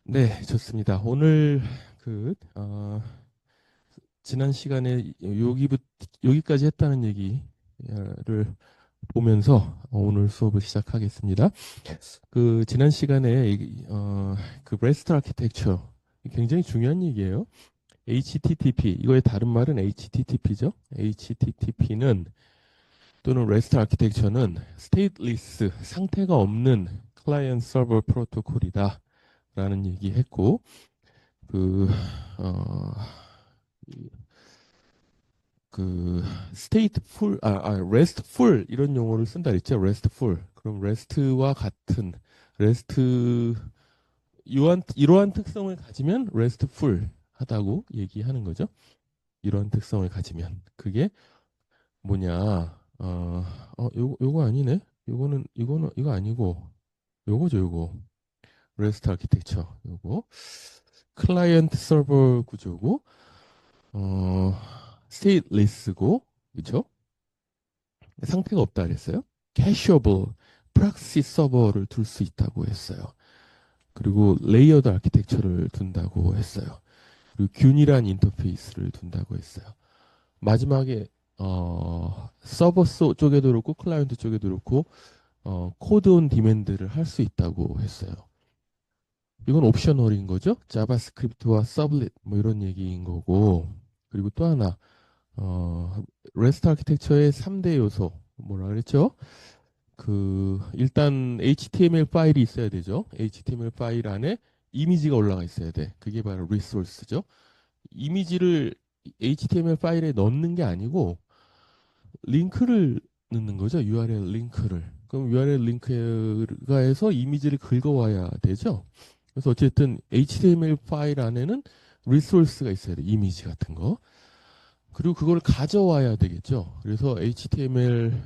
네, 좋습니다. 오늘 지난 시간에 여기까지 했다는 얘기를 보면서 오늘 수업을 시작하겠습니다. 지난 시간에 REST 아키텍처 굉장히 중요한 얘기예요. HTTP 이거의 다른 말은 HTTP죠. HTTP는 또는 REST 아키텍처는 stateless 상태가 없는 클라이언트 서버 프로토콜이다라는 얘기했고 그, 어, restful 이런 용어를 쓴다 그랬죠. restful. 그럼 rest와 같은 rest 이러한 특성을 가지면 restful 하다고 얘기하는 거죠. 이러한 특성을 가지면 그게 뭐냐? 요거 아니네. 이거 아니고 요거죠, 요거. REST 아키텍처 요거. 클라이언트 서버 구조고 어, stateless고, 그쵸? 상태가 없다 그랬어요. cacheable, 프락시 서버를 둘 수 있다고 했어요. 그리고 레이어드 아키텍처를 둔다고 했어요. 그리고 균일한 인터페이스를 둔다고 했어요. 마지막에 서버 쪽에도 그렇고 클라이언트 쪽에도 그렇고 코드 온 디맨드를 할 수 있다고 했어요. 이건 옵셔널인 거죠. 자바스크립트와 서블릿 뭐 이런 얘기인 거고. 그리고 또 하나 REST 아키텍처의 3대 요소 뭐라 그랬죠? 일단 HTML 파일이 있어야 되죠. HTML 파일 안에 이미지가 올라가 있어야 돼. 그게 바로 리소스죠. 이미지를 HTML 파일에 넣는 게 아니고 링크를 넣는 거죠. URL 링크를. 그럼 URL 링크가 해서 이미지를 긁어와야 되죠. 그래서 어쨌든 HTML 파일 안에는 리소스가 있어야 돼. 이미지 같은 거. 그리고 그걸 가져와야 되겠죠. 그래서 HTML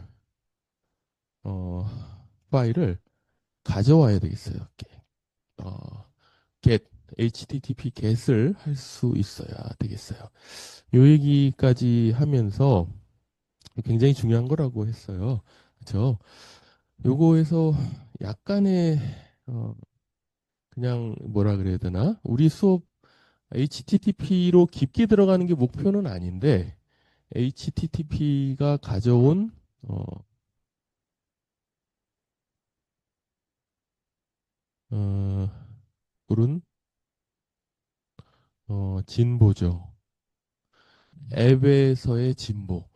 어, 파일을 가져와야 되겠어요. 어, get HTTP get을 할 수 있어야 되겠어요. 요 얘기까지 하면서 굉장히 중요한 거라고 했어요. 그렇죠? 요거에서 약간의 어, 그냥 뭐라 그래야 되나? 우리 수업 HTTP로 깊게 들어가는 게 목표는 아닌데 HTTP가 가져온 어, 그런 진보죠. 앱에서의 진보.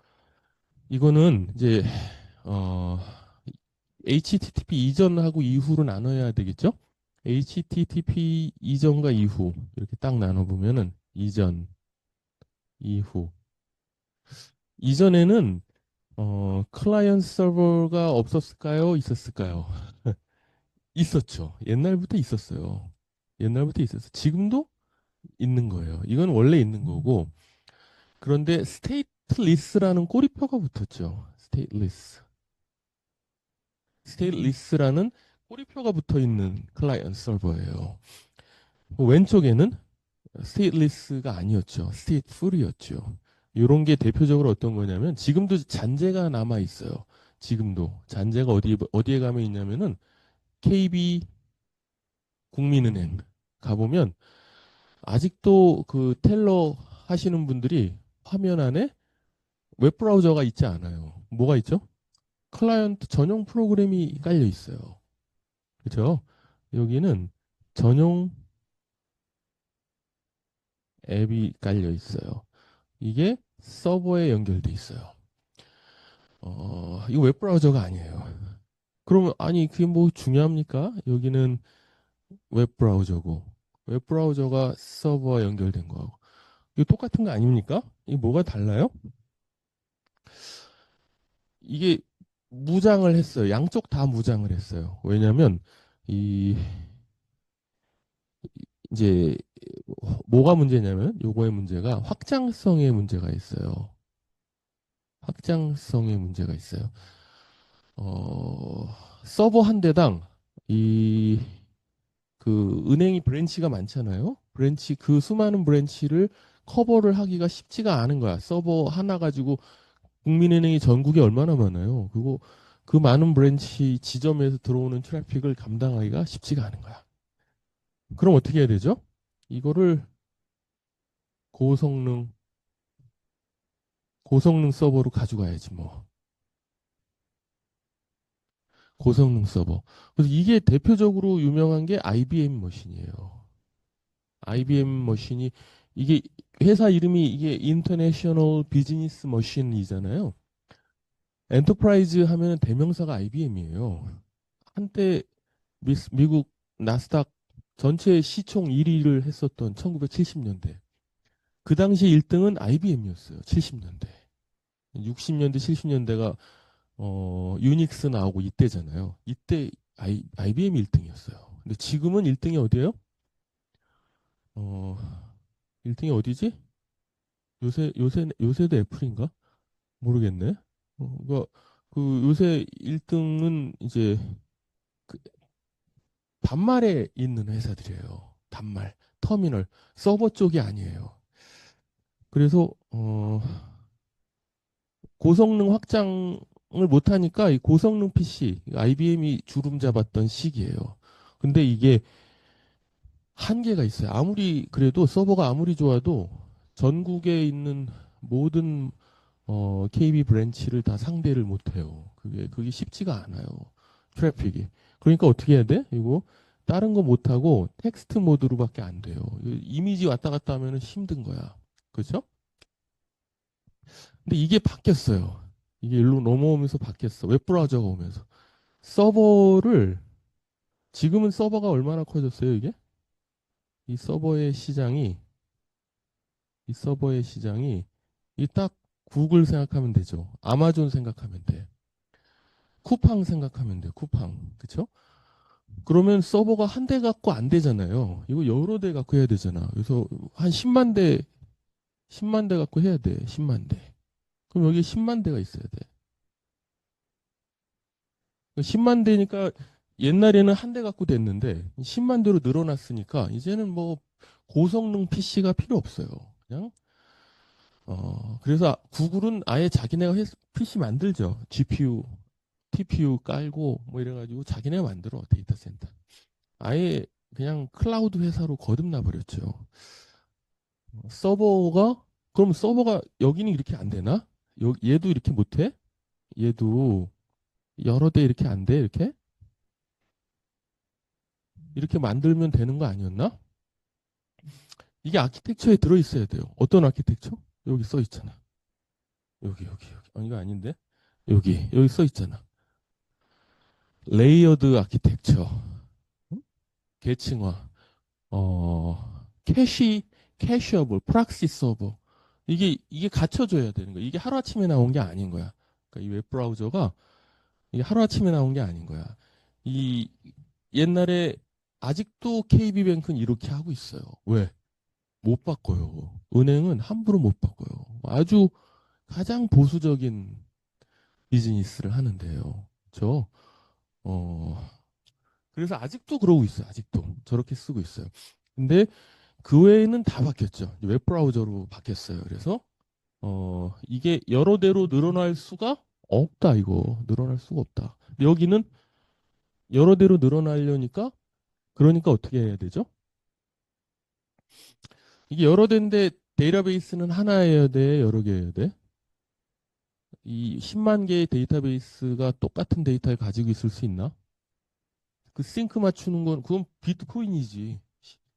이거는 이제 어, HTTP 이전하고 이후로 나눠야 되겠죠? HTTP 이전과 이후 이렇게 딱 나눠보면은 이전, 이후. 이전에는 클라이언트 서버가 없었을까요? 있었을까요? 있었죠. 옛날부터 있었어요. 옛날부터 있었어. 지금도 있는 거예요. 이건 원래 있는 거고. 그런데 stateless라는 꼬리표가 붙었죠. stateless. stateless라는 꼬리표가 붙어 있는 클라이언트 서버예요. 왼쪽에는 stateless가 아니었죠. stateful이었죠. 이런 게 대표적으로 어떤 거냐면 지금도 잔재가 남아 있어요. 지금도 잔재가 어디에 가면 있냐면은 KB 국민은행 가보면 아직도 그 텔러 하시는 분들이 화면 안에 웹브라우저가 있지 않아요. 뭐가 있죠? 클라이언트 전용 프로그램이 깔려 있어요. 그죠? 여기는 전용 앱이 깔려 있어요. 이게 서버에 연결돼 있어요. 이거 웹브라우저가 아니에요. 그러면 아니 그게 뭐 중요합니까? 여기는 웹브라우저고 웹브라우저가 서버와 연결된 거하고 이거 똑같은 거 아닙니까? 이게 뭐가 달라요? 이게 무장을 했어요. 양쪽 다 무장을 했어요. 왜냐하면 이 이제 뭐가 문제냐면 요거의 문제가 확장성의 문제가 있어요. 확장성의 문제가 있어요. 어, 서버 한 대당 이 은행이 브랜치가 많잖아요. 그 수많은 브랜치를 커버를 하기가 쉽지가 않은 거야. 서버 하나 가지고 국민은행이 전국에 얼마나 많아요. 그리고 그 많은 브랜치 지점에서 들어오는 트래픽을 감당하기가 쉽지가 않은 거야. 그럼 어떻게 해야 되죠? 이거를 고성능, 고성능 서버로 가져가야지 뭐. 고성능 서버. 그래서 이게 대표적으로 유명한 게 IBM 머신이에요. IBM 머신이 이게 회사 이름이 이게 인터내셔널 비즈니스 머신이잖아요. 엔터프라이즈 하면 대명사가 IBM이에요. 한때 미국 나스닥 전체 시총 1위를 했었던 1970년대. 그 당시 1등은 IBM이었어요. 70년대. 60년대, 70년대가 유닉스 나오고 이때잖아요. 이때 IBM 1등이었어요. 근데 지금은 1등이 어디예요? 어, 1등이 어디지? 요새도 애플인가? 모르겠네. 그러니까 그 요새 1등은 이제 그 단말에 있는 회사들이에요. 단말, 터미널, 서버 쪽이 아니에요. 그래서 고성능 확장을 못하니까 이 고성능 PC, IBM이 주름 잡았던 시기예요. 근데 이게 한계가 있어요. 아무리 그래도 서버가 아무리 좋아도 전국에 있는 모든 KB 브랜치를 다 상대를 못해요. 그게 쉽지가 않아요. 트래픽이. 그러니까 어떻게 해야 돼? 이거 다른 거 못하고 텍스트 모드로밖에 안 돼요. 이미지 왔다 갔다 하면 힘든 거야. 그렇죠? 근데 이게 바뀌었어요. 이게 일로 넘어오면서 바뀌었어. 웹브라우저가 오면서. 서버를 지금은 서버가 얼마나 커졌어요, 이게? 이 서버의 시장이 이 서버의 시장이 이 딱 구글 생각하면 되죠. 아마존 생각하면 돼. 쿠팡 생각하면 돼. 쿠팡. 그쵸? 그러면 서버가 한 대 갖고 안 되잖아요. 이거 여러 대 갖고 해야 되잖아. 그래서 한 10만 대 갖고 해야 돼. 10만 대. 그럼 여기 10만 대가 있어야 돼. 10만 대니까 옛날에는 한 대 갖고 됐는데 10만 대로 늘어났으니까 이제는 뭐 고성능 PC가 필요 없어요. 그냥 그래서 구글은 아예 자기네가 PC 만들죠. GPU, TPU 깔고 뭐 이래가지고 자기네가 만들어 데이터 센터. 아예 그냥 클라우드 회사로 거듭나 버렸죠. 서버가 그럼 서버가 여기는 이렇게 안 되나? 얘도 이렇게 못해? 얘도 여러 대 이렇게 안 돼? 이렇게 만들면 되는 거 아니었나? 이게 아키텍처에 들어 있어야 돼요. 어떤 아키텍처? 여기 써 있잖아. 여기. 이거 아닌데? 여기 써 있잖아. 레이어드 아키텍처. 응? 계층화. 캐시, 캐셔블, 프락시 서버. 이게 갖춰져야 되는 거야. 이게 하루아침에 나온 게 아닌 거야. 그러니까 이 웹브라우저가 이게 하루아침에 나온 게 아닌 거야. 이 옛날에 아직도 KB뱅크는 이렇게 하고 있어요. 왜? 못 바꿔요. 은행은 함부로 못 바꿔요. 아주 가장 보수적인 비즈니스를 하는데요. 어, 그래서 아직도 그러고 있어요. 아직도. 저렇게 쓰고 있어요. 근데 그 외에는 다 바뀌었죠. 웹브라우저로 바뀌었어요. 그래서 이게 여러 대로 늘어날 수가 없다. 이거 늘어날 수가 없다. 근데 여기는 여러 대로 늘어나려니까 그러니까 어떻게 해야 되죠? 이게 여러 대인데 데이터베이스는 하나여야 돼, 여러 개여야 돼. 이 10만 개의 데이터베이스가 똑같은 데이터를 가지고 있을 수 있나? 그 싱크 맞추는 건 그건 비트코인이지.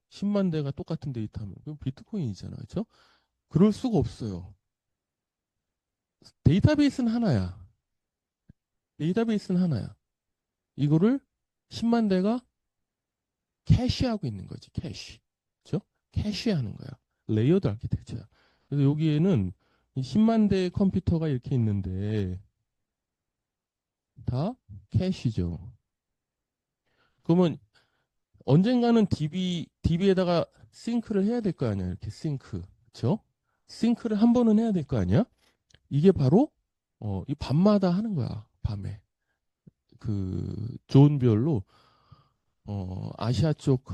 10만 대가 똑같은 데이터면 그건 비트코인이잖아. 그렇죠? 그럴 수가 없어요. 데이터베이스는 하나야. 데이터베이스는 하나야. 이거를 10만 대가 캐시하고 있는 거지. 캐시. 그렇죠? 캐시하는 거야. 레이어드 아키텍처야. 그래서 여기에는 10만 대의 컴퓨터가 이렇게 있는데 다 캐시죠. 그러면 언젠가는 DB에다가 싱크를 해야 될 거 아니야. 이렇게 싱크. 그렇죠? 싱크를 한 번은 해야 될 거 아니야? 이게 바로 이 밤마다 하는 거야. 밤에. 그 존별로 아시아 쪽,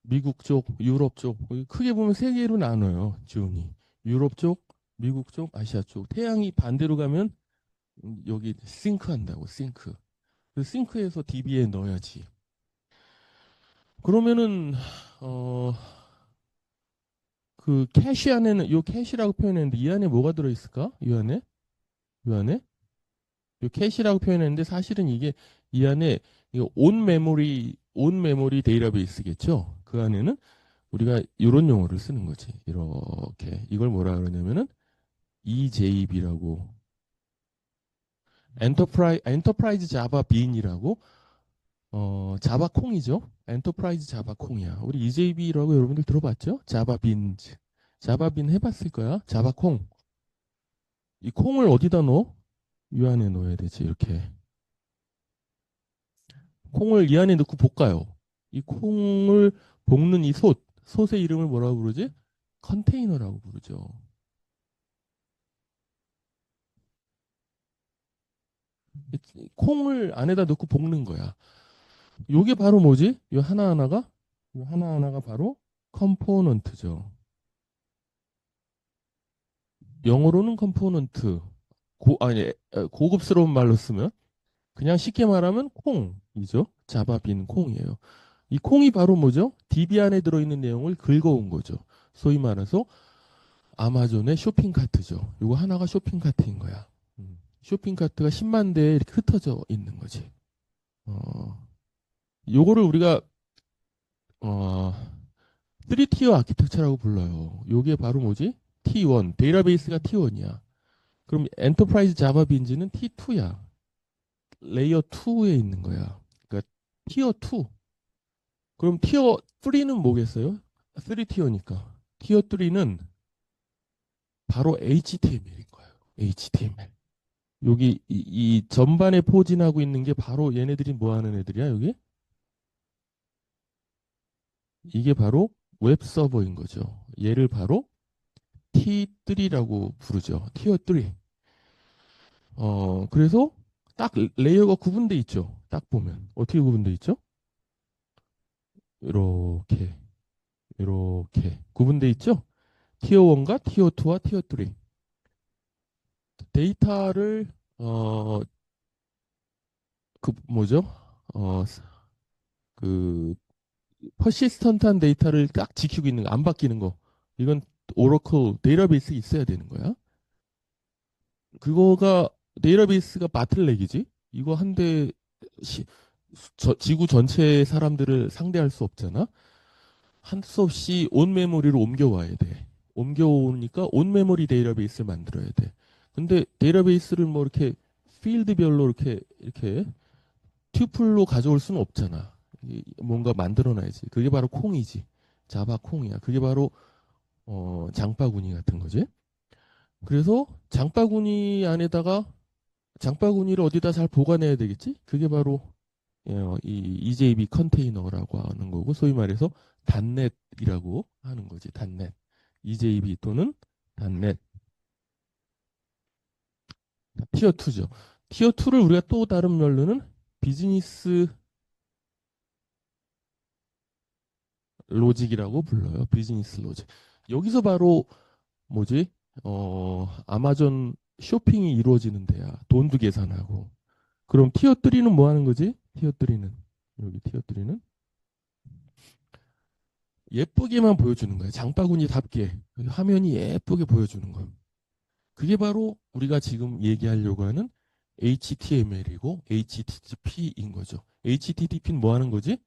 미국 쪽, 유럽 쪽 크게 보면 세 개로 나눠요. 존이. 유럽 쪽, 미국 쪽, 아시아 쪽. 태양이 반대로 가면 여기 싱크 한다고. 싱크. 그 싱크에서 DB에 넣어야지. 그러면은 어, 그 캐시 안에는 요 캐시라고 표현했는데 이 안에 뭐가 들어있을까? 이 안에 요 캐시라고 표현했는데 사실은 이게 이 안에 이거 온 메모리 데이터베이스겠죠? 그 안에는 우리가 이런 용어를 쓰는 거지. 이렇게 이걸 뭐라 그러냐면은 EJB라고 엔터프라이즈 자바 빈이라고 자바 콩이죠. 엔터프라이즈 자바 콩이야. 우리 EJB라고 여러분들 들어봤죠? 자바 빈즈. 자바 빈 해봤을 거야. 자바 콩. 이 콩을 어디다 넣어? 이 안에 넣어야 되지. 이렇게. 콩을 이 안에 넣고 볶아요. 이 콩을 볶는 이 솥의 이름을 뭐라고 부르지? 컨테이너라고 부르죠. 콩을 안에다 넣고 볶는 거야. 요게 바로 뭐지? 요 하나하나가 바로 컴포넌트죠. 영어로는 컴포넌트. 고급스러운 말로 쓰면 그냥 쉽게 말하면 콩이죠. 자바빈 콩이에요. 이 콩이 바로 뭐죠? DB 안에 들어있는 내용을 긁어온 거죠. 소위 말해서 아마존의 쇼핑카트죠. 이거 하나가 쇼핑카트인 거야. 쇼핑카트가 10만 대에 이렇게 흩어져 있는 거지. 어, 요거를 우리가 어, 3티어 아키텍처라고 불러요. 요게 바로 뭐지? T1. 데이터베이스가 T1이야. 그럼 엔터프라이즈 자바 빈즈는 T2야. 레이어 2에 있는 거야. 그러니까 티어 2. 그럼 티어 3는 뭐겠어요? 3티어니까. 티어 3는 바로 HTML인 거예요. HTML. 여기 이 전반에 포진하고 있는 게 바로 얘네들이 뭐 하는 애들이야, 여기? 이게 바로 웹 서버인 거죠. 얘를 바로 T3라고 부르죠. 티어 3. 그래서 딱 레이어가 구분돼 있죠. 딱 보면. 어떻게 구분돼 있죠? 이렇게, 이렇게 구분돼 있죠? 티어 1과 티어 2와 티어 3. 데이터를, 그, 뭐죠? 어, 그, 퍼시스턴트한 데이터를 딱 지키고 있는 거, 안 바뀌는 거. 이건 오라클 데이터베이스 있어야 되는 거야. 그거가 데이터베이스가 바틀렉이지. 이거 한대 지구 전체 사람들을 상대할 수 없잖아. 한 수 없이 온 메모리로 옮겨와야 돼. 옮겨오니까 온 메모리 데이터베이스를 만들어야 돼. 근데 데이터베이스를 뭐 이렇게 필드별로 이렇게 튜플로 가져올 수는 없잖아. 뭔가 만들어놔야지. 그게 바로 콩이지. 자바 콩이야. 그게 바로 장바구니 같은 거지. 그래서 장바구니를 어디다 잘 보관해야 되겠지? 그게 바로 이 EJB 컨테이너라고 하는 거고 소위 말해서 단넷이라고 하는 거지. 단넷. EJB 또는 단넷. 티어 2죠. 티어 2를 우리가 또 다른 말로는 비즈니스 로직이라고 불러요. 비즈니스 로직. 여기서 바로 뭐지? 아마존 쇼핑이 이루어지는 데야. 돈도 계산하고. 그럼 티어 3는 뭐 하는 거지? 티어 3는 여기 티어 3는 예쁘게만 보여주는 거야. 장바구니답게 화면이 예쁘게 보여주는 거야. 그게 바로 우리가 지금 얘기하려고 하는 HTML이고 HTTP인 거죠. HTTP는 뭐 하는 거지?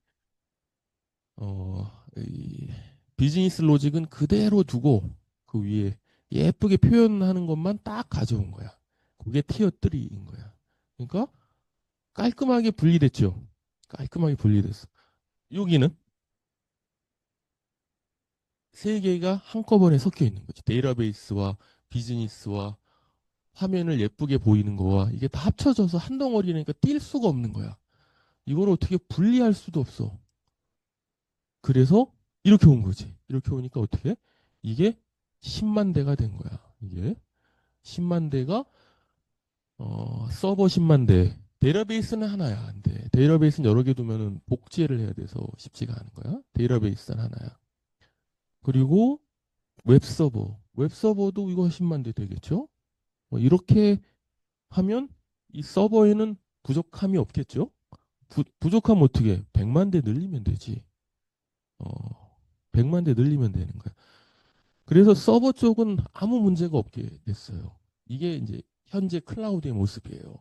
이 비즈니스 로직은 그대로 두고 그 위에 예쁘게 표현하는 것만 딱 가져온 거야. 그게 티어 3인 거야. 그러니까 깔끔하게 분리됐죠. 깔끔하게 분리됐어. 여기는 세 개가 한꺼번에 섞여 있는 거지. 데이터베이스와 비즈니스와 화면을 예쁘게 보이는 거와 이게 다 합쳐져서 한 덩어리니까 뛸 수가 없는 거야. 이걸 어떻게 분리할 수도 없어. 그래서 이렇게 온 거지. 이렇게 오니까 어떻게? 이게 10만 대가 된 거야. 이게 10만 대가 서버 10만 대. 데이터베이스는 하나야. 안 돼. 데이터베이스는 여러 개 두면은 복제를 해야 돼서 쉽지가 않은 거야. 데이터베이스는 하나야. 그리고 웹서버. 웹서버도 이거 10만 대 되겠죠? 이렇게 하면 이 서버에는 부족함이 없겠죠? 부족하면 어떻게? 100만 대 늘리면 되지. 100만 대 늘리면 되는 거야. 그래서 서버 쪽은 아무 문제가 없게 됐어요. 이게 이제 현재 클라우드의 모습이에요.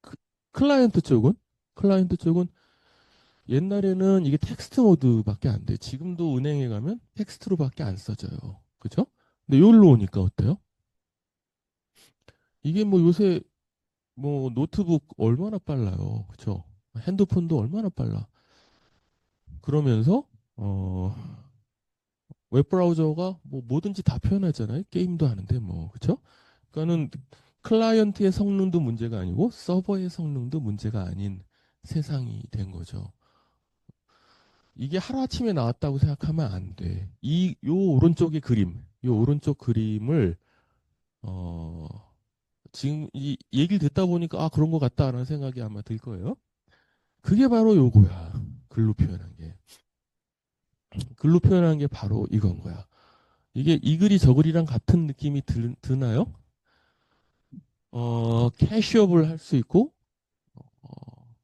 그- 클라이언트 쪽은 클라이언트 쪽은 옛날에는 이게 텍스트 모드밖에 안 돼. 지금도 은행에 가면 텍스트로밖에 안 써져요. 그죠? 근데 여기로 오니까 어때요? 이게 뭐 요새 뭐 노트북 얼마나 빨라요. 그죠? 핸드폰도 얼마나 빨라. 그러면서 어 웹브라우저가 뭐 뭐든지 다 표현하잖아요. 게임도 하는데 뭐 그렇죠? 그러니까는 클라이언트의 성능도 문제가 아니고 서버의 성능도 문제가 아닌 세상이 된 거죠. 이게 하루아침에 나왔다고 생각하면 안 돼. 요 오른쪽의 그림, 요 오른쪽 그림을 어 지금 이 얘기를 듣다 보니까 아 그런 것 같다라는 생각이 아마 들 거예요. 그게 바로 요거야. 글로 표현한 게. 글로 표현한 게 바로 이건 거야. 이게 이 글이 저 글이랑 같은 느낌이 드나요? 캐시업을 할 수 있고, 어,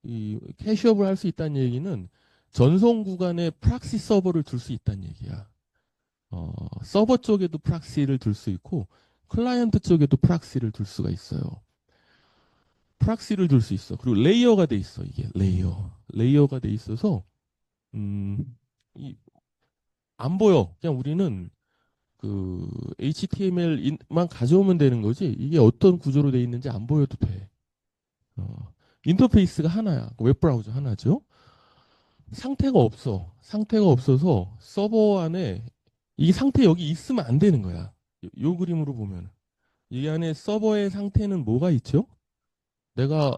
이 캐시업을 할 수 있다는 얘기는 전송 구간에 프락시 서버를 둘 수 있다는 얘기야. 서버 쪽에도 프락시를 둘 수 있고, 클라이언트 쪽에도 프락시를 둘 수가 있어요. 프락시를 둘 수 있어. 그리고 레이어가 돼 있어, 이게. 레이어가 돼 있어서, 이, 안 보여. 그냥 우리는 그 HTML만 가져오면 되는 거지, 이게 어떤 구조로 돼 있는지 안 보여도 돼. 어, 인터페이스가 하나야. 웹브라우저 하나죠. 상태가 없어. 상태가 없어서 서버 안에 이 상태 여기 있으면 안 되는 거야. 요 그림으로 보면 이 안에 서버의 상태는 뭐가 있죠? 내가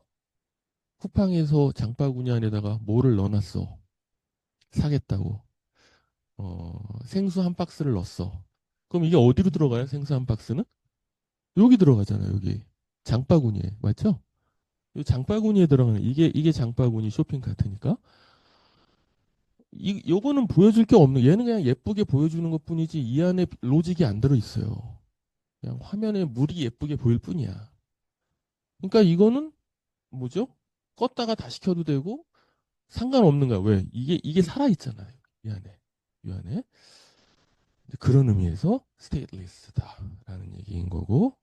쿠팡에서 장바구니 안에다가 뭐를 넣어놨어. 사겠다고. 생수 한 박스를 넣었어. 그럼 이게 어디로 들어가요? 생수 한 박스는? 여기 들어가잖아요. 여기 장바구니에 맞죠? 이 장바구니에 들어가는 이게 장바구니 쇼핑 카트니까 요거는 보여줄 게 없는, 얘는 그냥 예쁘게 보여주는 것 뿐이지 이 안에 로직이 안 들어 있어요. 그냥 화면에 물이 예쁘게 보일 뿐이야. 그러니까 이거는 뭐죠? 껐다가 다시 켜도 되고 상관없는 거야. 왜? 이게 살아 있잖아요. 이 안에. 이 안에. 그런 의미에서 스테이트리스트다라는 얘기인 거고,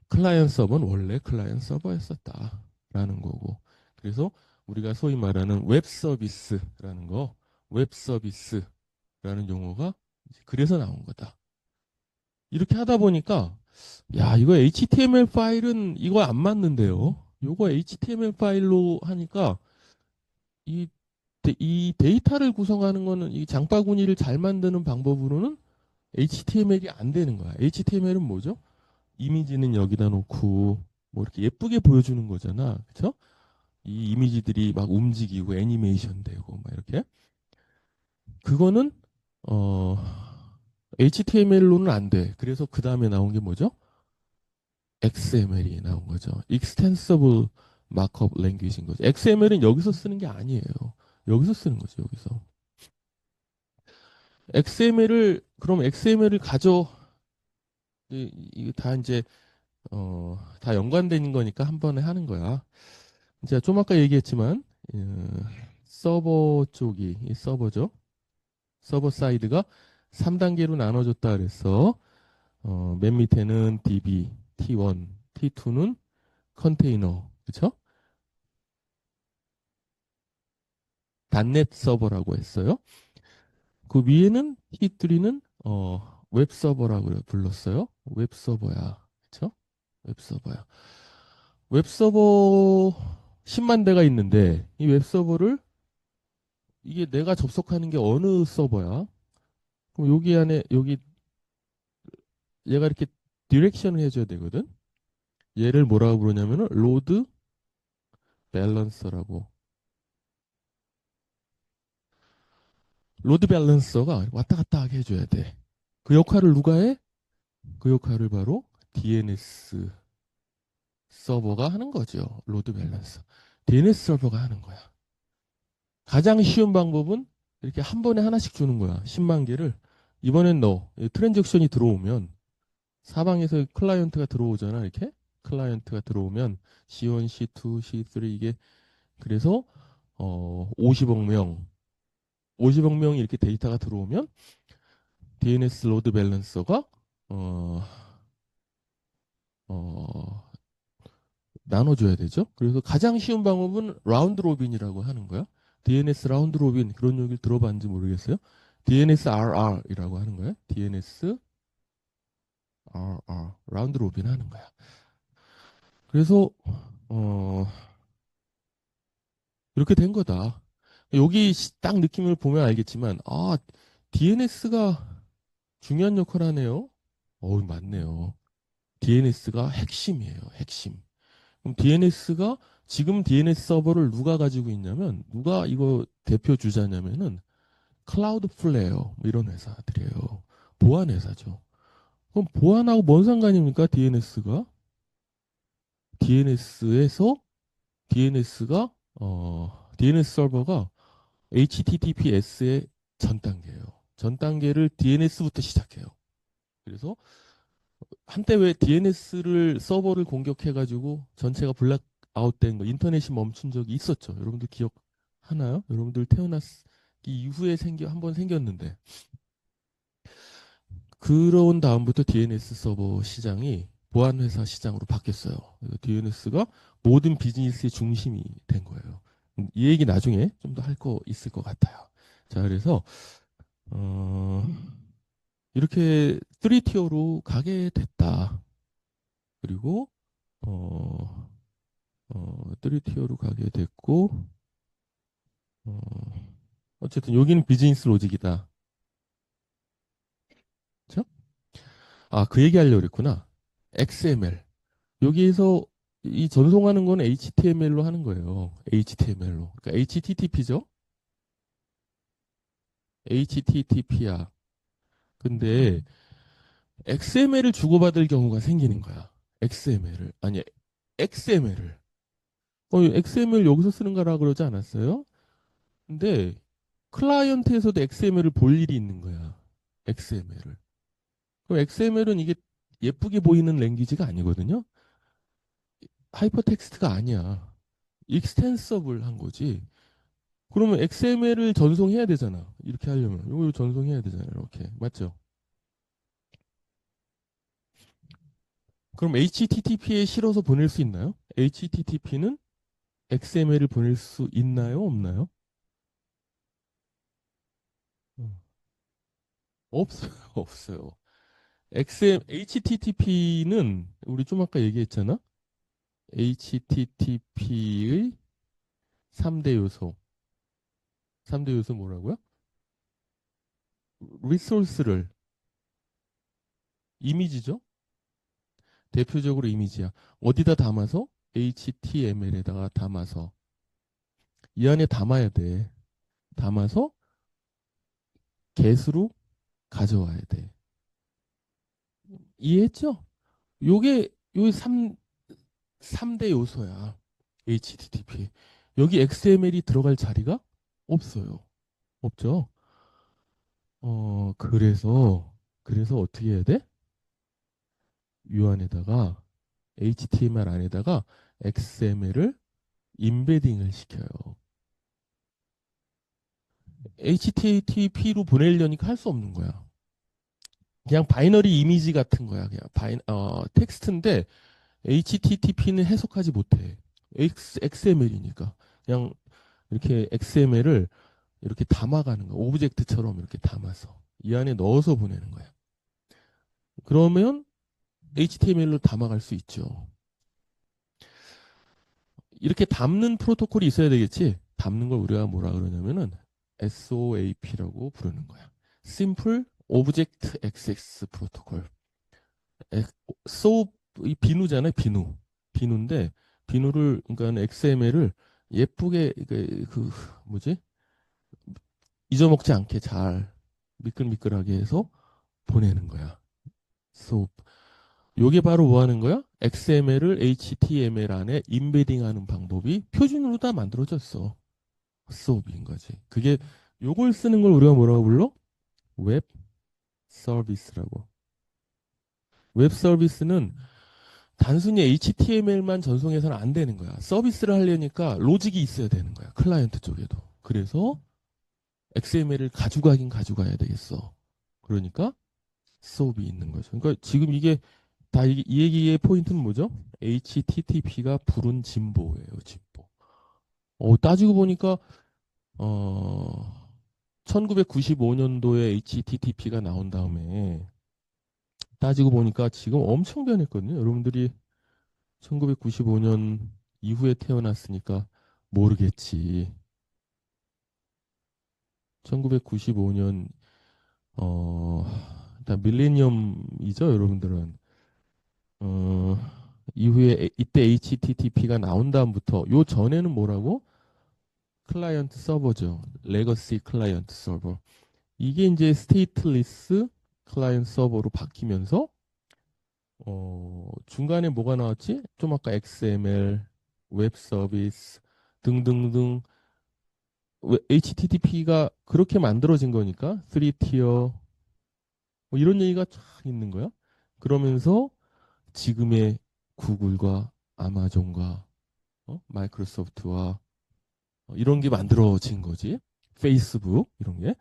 클라이언트 서버는 원래 클라이언트 서버였었다라는 거고. 그래서 우리가 소위 말하는 웹 서비스라는 거, 웹 서비스라는 용어가 그래서 나온 거다. 이렇게 하다 보니까 야, 이거 HTML 파일은 이거 안 맞는데요. 요거 HTML 파일로 하니까 이, 이 데이터를 구성하는 거는 이 장바구니를 잘 만드는 방법으로는 HTML이 안 되는 거야. HTML은 뭐죠? 이미지는 여기다 놓고 뭐 이렇게 예쁘게 보여주는 거잖아. 그쵸? 이 이미지들이 막 움직이고 애니메이션 되고 막 이렇게. 그거는 어 HTML로는 안 돼. 그래서 그 다음에 나온 게 뭐죠? XML이 나온 거죠. Extensible Markup Language인 거죠. XML은 여기서 쓰는 게 아니에요. 여기서 쓰는 거죠. 여기서. 그럼 XML을 이거 다 이제 다 연관된 거니까 한 번에 하는 거야. 제가 좀 아까 얘기했지만 서버 쪽이 이 서버죠. 서버 사이드가 3단계로 나눠졌다 그래서 맨 밑에는 DB, T1, T2는 컨테이너, 그렇죠? 단넷 서버라고 했어요. 그 위에는 T3는 웹 서버라고 불렀어요. 웹 서버야. 그렇죠? 웹 서버야. 웹 서버 10만 대가 있는데 이 웹 서버를 이게 내가 접속하는 게 어느 서버야? 그럼 여기 안에 여기 얘가 이렇게 디렉션을 해줘야 되거든. 얘를 뭐라고 부르냐면은 로드 밸런서라고. 로드 밸런서가 왔다 갔다 하게 해줘야 돼. 그 역할을 누가 해? 그 역할을 바로 DNS 서버가 하는 거죠. 로드 밸런서. DNS 서버가 하는 거야. 가장 쉬운 방법은 이렇게 한 번에 하나씩 주는 거야. 10만 개를. 이번엔 너 트랜잭션이 들어오면 사방에서 클라이언트가 들어오잖아. 이렇게 클라이언트가 들어오면 C1, C2, C3 이게 그래서 50억 명 50억 명이 이렇게 데이터가 들어오면 DNS 로드 밸런서가 어, 어, 나눠줘야 되죠. 그래서 가장 쉬운 방법은 라운드 로빈이라고 하는 거야. DNS 라운드 로빈 그런 얘기를 들어봤는지 모르겠어요. DNS RR이라고 하는 거야. DNS RR 라운드 로빈 하는 거야. 그래서 어, 이렇게 된 거다. 여기 딱 느낌을 보면 알겠지만 DNS가 중요한 역할을 하네요. 맞네요. DNS가 핵심이에요. 핵심. 그럼 DNS가 지금 DNS 서버를 누가 가지고 있냐면 누가 이거 대표 주자냐면은 클라우드 플레이어 뭐 이런 회사들이에요. 보안 회사죠. 그럼 보안하고 뭔 상관입니까? DNS가 DNS에서 DNS가 DNS 서버가 HTTPS의 전 단계예요. 전 단계를 DNS부터 시작해요. 그래서 한때 왜 DNS를 서버를 공격해가지고 전체가 블랙아웃된 거, 인터넷이 멈춘 적이 있었죠. 여러분들 기억하나요? 여러분들 태어났기 이후에 한번 생겼는데 그런 다음부터 DNS 서버 시장이 보안 회사 시장으로 바뀌었어요. DNS가 모든 비즈니스의 중심이 된 거예요. 이 얘기 나중에 좀 더 할 거 있을 것 같아요. 자, 그래서 어, 이렇게 3티어로 가게 됐다. 그리고 어, 3티어로 가게 됐고 어, 어쨌든 여기는 비즈니스 로직이다. 그렇죠? 그 얘기 하려고 그랬구나. XML. 여기에서 이 전송하는 건 HTML로 하는 거예요. HTML로. 그러니까 HTTP죠? HTTP야. 근데 XML을 주고받을 경우가 생기는 거야. XML을. 아니, XML을. XML 여기서 쓰는 거라 그러지 않았어요? 근데 클라이언트에서도 XML을 볼 일이 있는 거야. XML을. 그럼 XML은 이게 예쁘게 보이는 랭귀지가 아니거든요. 하이퍼텍스트가 아니야. 익스텐서블 한 거지. 그러면 XML을 전송해야 되잖아. 이렇게 하려면. 이거 전송해야 되잖아요. 이렇게. 맞죠? 그럼 HTTP에 실어서 보낼 수 있나요? HTTP는 XML을 보낼 수 있나요? 없나요? 없어요. 없어요. HTTP는 우리 좀 아까 얘기했잖아. HTTP의 3대 요소. 3대 요소 뭐라고요? 리소스를 이미지죠? 대표적으로 이미지야. 어디다 담아서? HTML에다가 담아서. 이 안에 담아야 돼. 담아서 get으로 가져와야 돼. 이해했죠? 요게 3대 요소야. HTTP. 여기 XML이 들어갈 자리가 없어요. 없죠? 그래서 어떻게 해야 돼? 요 안에다가 HTML 안에다가 XML을 임베딩을 시켜요. HTTP로 보내려니까 할 수 없는 거야. 그냥 바이너리 이미지 같은 거야. 그냥 텍스트인데 HTTP는 해석하지 못해. XML이니까. 그냥 이렇게 XML을 이렇게 담아가는 거야. 오브젝트처럼 이렇게 담아서. 이 안에 넣어서 보내는 거야. 그러면 HTML로 담아갈 수 있죠. 이렇게 담는 프로토콜이 있어야 되겠지. 담는 걸 우리가 뭐라 그러냐면은 SOAP라고 부르는 거야. Simple Object Access Protocol. 이 비누잖아요. 비누인데 비누를 그러니까 XML을 예쁘게 뭐지? 잊어먹지 않게 잘 미끌미끌하게 해서 보내는 거야. SOAP. 요게 바로 뭐 하는 거야? XML을 HTML 안에 임베딩하는 방법이 표준으로 다 만들어졌어. SOAP인 거지. 그게 요걸 쓰는 걸 우리가 뭐라고 불러? 웹 서비스라고. 웹 서비스는 단순히 HTML만 전송해서는 안 되는 거야. 서비스를 하려니까 로직이 있어야 되는 거야. 클라이언트 쪽에도. 그래서 XML을 가져가긴 가져가야 되겠어. 그러니까 수업이 있는 거죠. 그러니까 지금 이게 다 이 얘기의 포인트는 뭐죠? HTTP가 부른 진보예요, 진보. 따지고 보니까 어 1995년도에 HTTP가 나온 다음에 따지고 보니까 지금 엄청 변했거든요. 여러분들이 1995년 이후에 태어났으니까 모르겠지. 1995년 어 일단 밀레니엄이죠, 여러분들은. 어 이후에 이때 HTTP가 나온 다음부터 요 전에는 뭐라고? 클라이언트 서버죠. 레거시 클라이언트 서버. 이게 이제 스테이트리스 클라이언트 서버로 바뀌면서 중간에 뭐가 나왔지? 좀 아까 XML, 웹 서비스 등등등 HTTP가 그렇게 만들어진 거니까 3티어 뭐 이런 얘기가 쫙 있는 거야. 그러면서 지금의 구글과 아마존과 마이크로소프트와 이런 게 만들어진 거지. 페이스북 이런 게.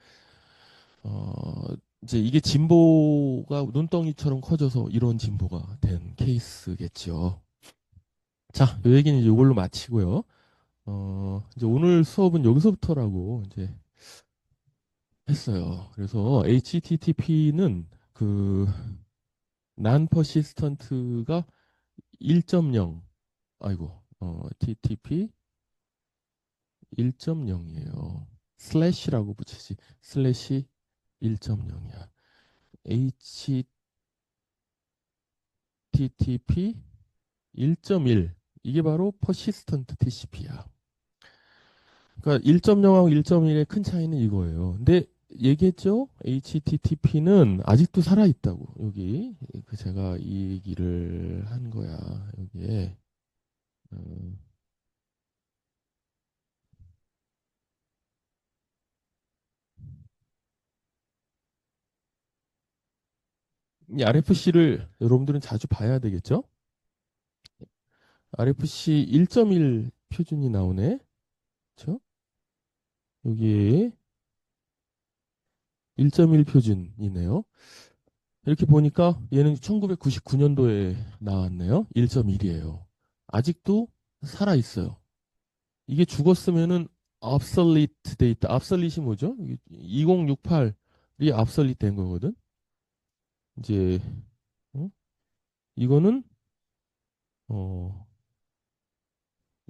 어, 이제 이게 진보가 눈덩이처럼 커져서 이런 진보가 된 케이스겠죠. 자, 이 얘기는 이제 이걸로 마치고요. 이제 오늘 수업은 여기서부터라고 이제 했어요. 그래서 HTTP는 그 non-persistent가 1.0, 아이고, TTP 1.0이에요. 슬래시라고 붙이지. 슬래시 1.0이야. HTTP 1.1. 이게 바로 persistent TCP야. 그러니까 1.0하고 1.1의 큰 차이는 이거예요. 근데 얘기했죠? HTTP는 아직도 살아있다고. 여기 그 제가 이 얘기를 한 거야. 여기에 어, 이 RFC를 여러분들은 자주 봐야 되겠죠? RFC 1.1 표준이 나오네. 그렇죠? 여기에 1.1 표준이네요. 이렇게 보니까 얘는 1999년도에 나왔네요. 1.1이에요. 아직도 살아 있어요. 이게 죽었으면은 obsolete 돼 있다. obsolete이 뭐죠? 2068이 obsolete 된 거거든. 이제 어? 이거는 어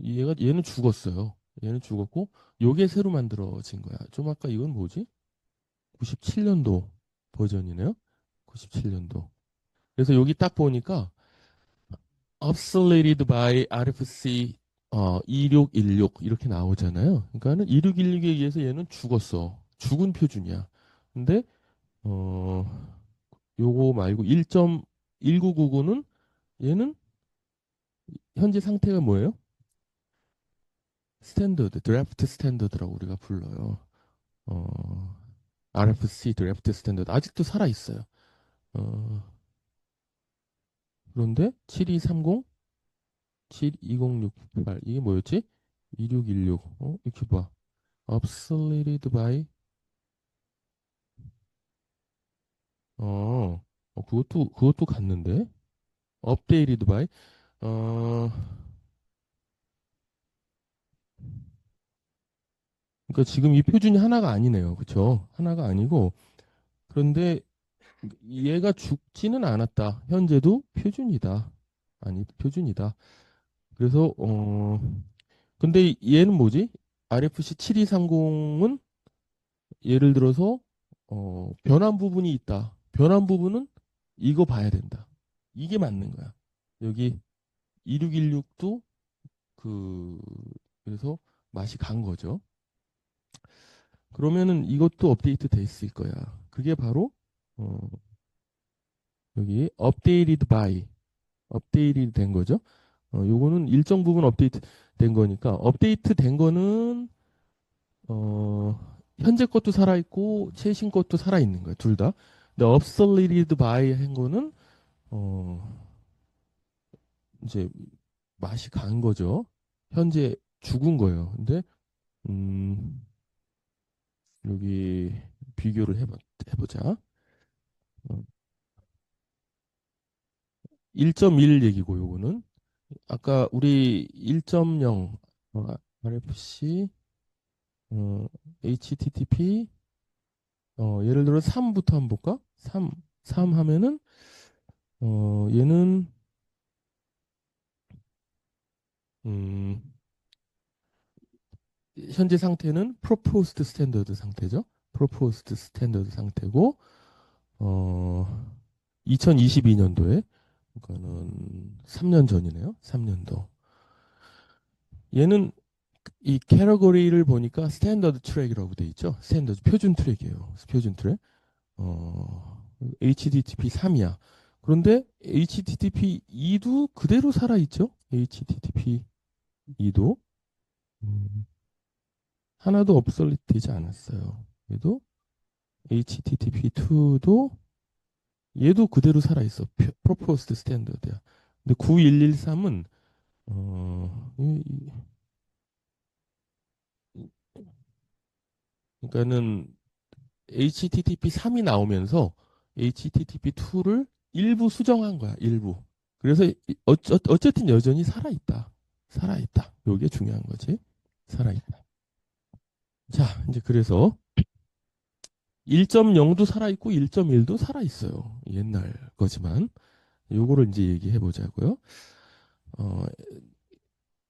얘는 죽었어요. 얘는 죽었고 요게 새로 만들어진 거야. 좀 아까 이건 뭐지? 97년도 버전이네요. 97년도. 그래서 여기 딱 보니까 obsoleted by RFC 2616 이렇게 나오잖아요. 그러니까는 2616에 의해서 얘는 죽었어. 죽은 표준이야. 근데 어 요거 말고 1.1999는 얘는 현재 상태가 뭐예요? 스탠더드, 드래프트 스탠더드라고 우리가 불러요. 어, RFC 드래프트 스탠더드 아직도 살아 있어요. 어, 그런데 7230, 72068 이게 뭐였지? 2616. 이렇게 봐. obsoleted by 그것도 갔는데. updated by 어, 그러니까 지금 이 표준이 하나가 아니네요. 그쵸? 하나가 아니고 그런데 얘가 죽지는 않았다. 현재도 표준이다. 아니, 표준이다. 그래서, 근데 얘는 뭐지? RFC 7230은 예를 들어서, 변환 부분이 있다. 변환 부분은 이거 봐야 된다. 이게 맞는 거야. 여기 2616도 그, 그래서 맛이 간 거죠. 그러면은 이것도 업데이트 돼 있을 거야. 그게 바로, 어, 여기 updated by 업데이트 된 거죠. 요거는 일정 부분 업데이트 된 거니까 업데이트 된 거는 현재 것도 살아 있고 최신 것도 살아 있는 거예요. 둘 다. 근데 obsoleted by 한 거는 어 이제 맛이 간 거죠. 현재 죽은 거예요. 근데 음 여기 비교를 해보자. 어, 1.1 얘기고 요거는 아까 우리 1.0 RFC HTTP 예를 들어 3부터 한번 볼까? 3 하면은 얘는 음, 현재 상태는 proposed 스탠더드 상태죠. proposed 스탠더드 상태고 2022년도에 그러니까는 3년 전이네요. 3년도. 얘는 이 캐러거리를 보니까 스탠더드 트랙이라고 돼 있죠. 스탠더드 표준 트랙이에요. 표준 트랙. HTTP 3이야. 그런데 HTTP 2도 그대로 살아 있죠. HTTP 2도 하나도 obsolete 되지 않았어요. 얘도 HTTP 2도 얘도 그대로 살아 있어. proposed 스탠더드야. 근데 9113은 그러니까는 HTTP 3이 나오면서 HTTP 2를 일부 수정한 거야. 일부. 그래서 어쨌든 여전히 살아있다. 살아있다. 요게 중요한 거지. 살아있다. 자, 이제 그래서 1.0도 살아있고 1.1도 살아있어요. 옛날 거지만. 요거를 이제 얘기해 보자고요. 어,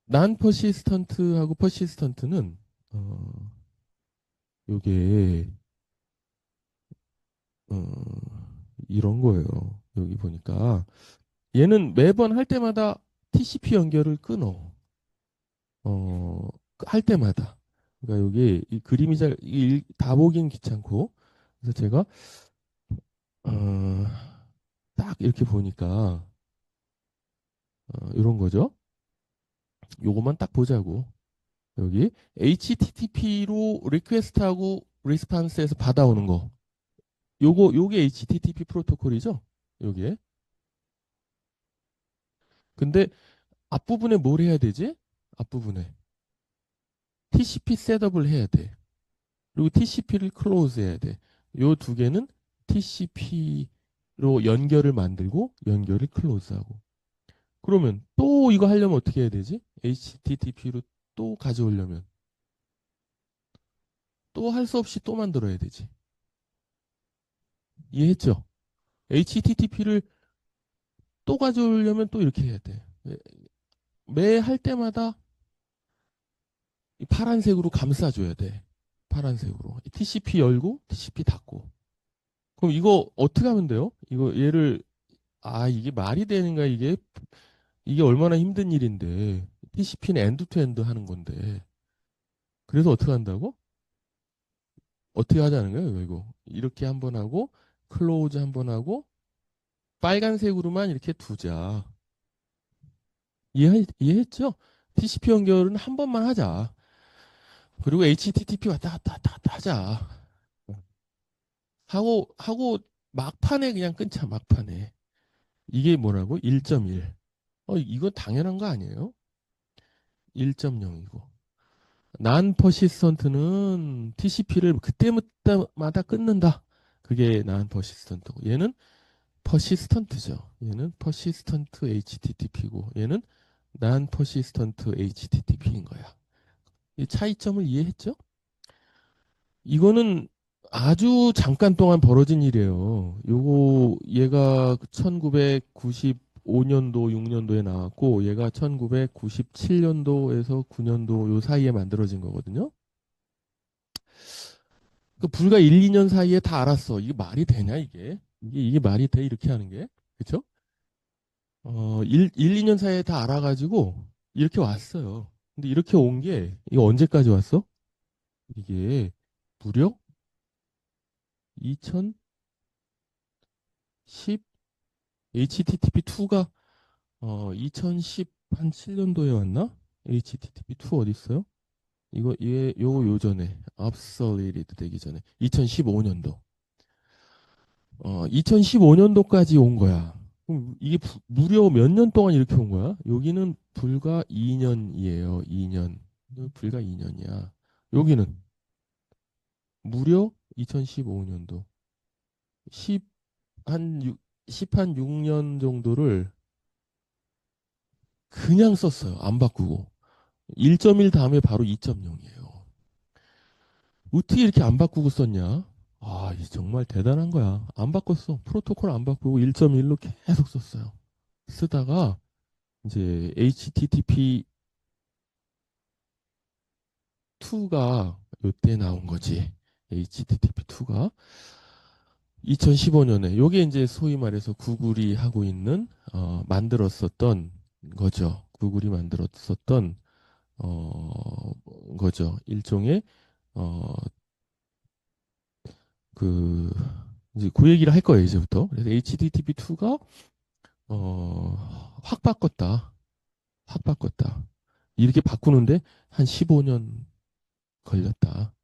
난 퍼시스턴트하고 퍼시스턴트는 요게 이런 거예요. 여기 보니까 얘는 매번 할 때마다 TCP 연결을 끊어. 어, 할 때마다. 그러니까 여기 이 그림이 다 보긴 귀찮고. 그래서 제가 어, 딱 이렇게 보니까 이런 거죠. 요것만 딱 보자고. 여기 HTTP로 리퀘스트하고 리스판스에서 받아오는 거. 요게 HTTP 프로토콜이죠. 요게. 근데 앞부분에 뭘 해야 되지? 앞부분에 TCP 셋업을 해야 돼. 그리고 TCP를 클로즈 해야 돼. 요 두 개는 TCP로 연결을 만들고 연결을 클로즈하고. 그러면 또 이거 하려면 어떻게 해야 되지? HTTP로 또 가져오려면 또 할 수 없이 또 만들어야 되지. 이해했죠? HTTP를 또 가져오려면 또 이렇게 해야 돼. 매 할 때마다 파란색으로 감싸줘야 돼. 파란색으로. TCP 열고 TCP 닫고. 그럼 이거 어떻게 하면 돼요? 이거 얘를 이게 말이 되는가 이게 얼마나 힘든 일인데 TCP는 엔드 투 엔드 하는 건데 그래서 어떻게 한다고? 어떻게 하자는 거예요? 이거 이렇게 한번 하고 클로즈 한번 하고 빨간색으로만 이렇게 두자. 이해했죠? TCP 연결은 한 번만 하자. 그리고 HTTP 왔다 갔다 하자. 하고 막판에 그냥 끊자. 막판에 이게 뭐라고? 1.1. 이거 당연한 거 아니에요? 1.0이고. 난 퍼시스턴트는 TCP를 그때마다 끊는다. 그게 난 퍼시스턴트고 얘는 퍼시스턴트죠. 얘는 퍼시스턴트 HTTP고 얘는 난 퍼시스턴트 HTTP인 거야. 이 차이점을 이해했죠? 이거는 아주 잠깐 동안 벌어진 일이에요. 얘가 1995년도, 6년도에 나왔고 얘가 1997년도에서 9년도 요 사이에 만들어진 거거든요. 그 불과 1, 2년 사이에 다 알았어. 이게 말이 되냐, 이게? 이게 말이 돼, 이렇게 하는 게? 그쵸? 2년 사이에 다 알아가지고, 이렇게 왔어요. 근데 이렇게 온 게, 이거 언제까지 왔어? 이게, 무려 2010, HTTP2가, 2010, 한 7년도에 왔나? HTTP2 어디 있어요? 요거 요전에, obsoleted 되기 전에, 2015년도. 2015년도까지 온 거야. 그럼 이게 무려 몇 년 동안 이렇게 온 거야? 여기는 불과 2년이에요. 2년. 불과 2년이야. 여기는 무려 2015년도 10, 한 6, 10한 6년 정도를 그냥 썼어요. 안 바꾸고. 1.1 다음에 바로 2.0이에요. 어떻게 이렇게 안 바꾸고 썼냐? 아, 이 정말 대단한 거야. 안 바꿨어. 프로토콜 안 바꾸고 1.1로 계속 썼어요. 쓰다가 이제 HTTP2가 요때 나온 거지. HTTP2가 2015년에 요게 이제 소위 말해서 구글이 하고 있는 만들었었던 거죠. 구글이 만들었었던 거죠. 일종의 어, 그 이제 그 얘기를 할 거예요, 이제부터. 그래서 HTTP2가 확 바꿨다. 확 바꿨다. 이렇게 바꾸는데 한 15년 걸렸다.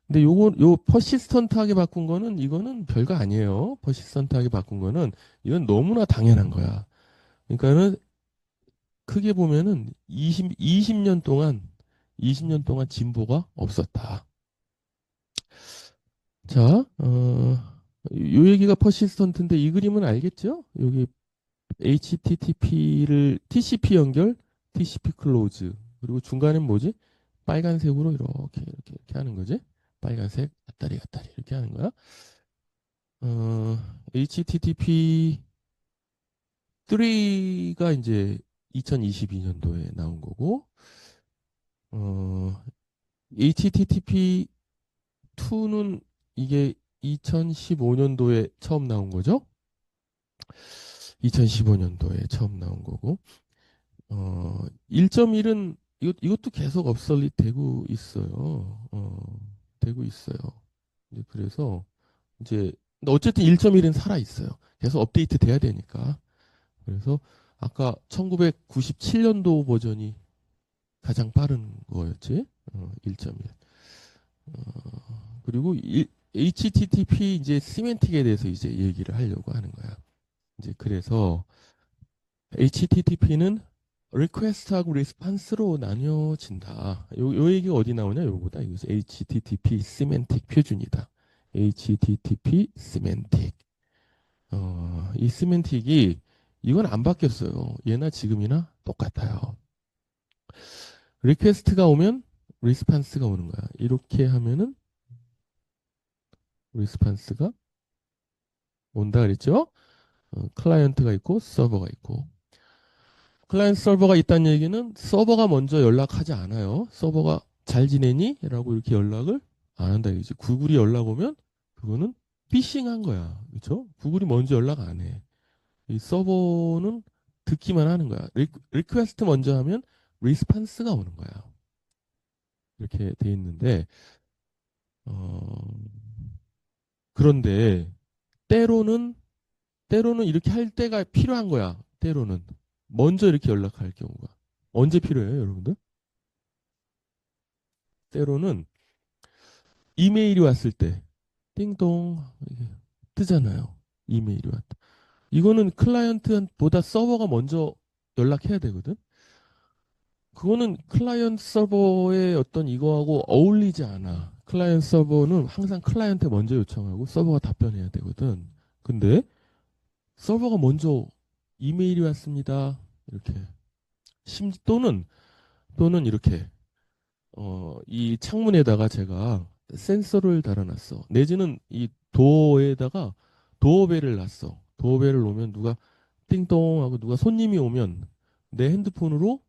근데 요 퍼시스턴트하게 바꾼 거는 이거는 별거 아니에요. 퍼시스턴트하게 바꾼 거는 이건 너무나 당연한 거야. 그러니까는 크게 보면은 20년 동안 20년 동안 진보가 없었다. 자, 요 얘기가 퍼시스턴트인데 이 그림은 알겠죠? 여기 HTTP를 TCP 연결, TCP 클로즈. 그리고 중간엔 뭐지? 빨간색으로 이렇게 하는 거지? 빨간색, 갔다리 이렇게 하는 거야. HTTP 3가 이제 2022년도에 나온 거고, HTTP 2는 이게 2015년도에 처음 나온 거죠? 2015년도에 처음 나온 거고, 1.1은 이것도 계속 업설릿 되고 있어요. 되고 있어요. 이제 그래서 이제 근데 어쨌든 1.1은 살아 있어요. 계속 업데이트 돼야 되니까. 그래서 아까 1997년도 버전이 가장 빠른 거였지. 1.1. 그리고 HTTP 이제 시멘틱에 대해서 이제 얘기를 하려고 하는 거야. 이제 그래서 HTTP는 리퀘스트하고 리스판스로 나뉘어진다. 요 얘기가 어디 나오냐? 요거다. 이거 HTTP 시멘틱 표준이다. HTTP 시멘틱. 이 시멘틱이 이건 안 바뀌었어요. 예나 지금이나 똑같아요. 리퀘스트가 오면 리스판스가 오는 거야. 이렇게 하면은 리스판스가 온다 그랬죠? 클라이언트가 있고 서버가 있고. 클라이언트 서버가 있다는 얘기는 서버가 먼저 연락하지 않아요. 서버가 잘 지내니? 라고 이렇게 연락을 안 한다 이거지. 구글이 연락 오면 그거는 피싱한 거야. 그렇죠? 구글이 먼저 연락 안 해. 이 서버는 듣기만 하는 거야. 리퀘스트 먼저 하면 리스판스가 오는 거야. 이렇게 돼 있는데 어, 그런데 때로는 이렇게 할 때가 필요한 거야. 때로는 먼저 이렇게 연락할 경우가 언제 필요해요, 여러분들? 때로는 이메일이 왔을 때 띵동 이게 뜨잖아요. 이메일이 왔다. 이거는 클라이언트보다 서버가 먼저 연락해야 되거든. 그거는 클라이언트 서버의 어떤 이거하고 어울리지 않아. 클라이언트 서버는 항상 클라이언트에 먼저 요청하고 서버가 답변해야 되거든. 근데 서버가 먼저 이메일이 왔습니다. 이렇게 또는 이렇게 이 창문에다가 제가 센서를 달아놨어. 내지는 이 도어에다가 도어벨을 놨어. 도어벨을 놓으면 누가 띵동 하고 누가 손님이 오면 내 핸드폰으로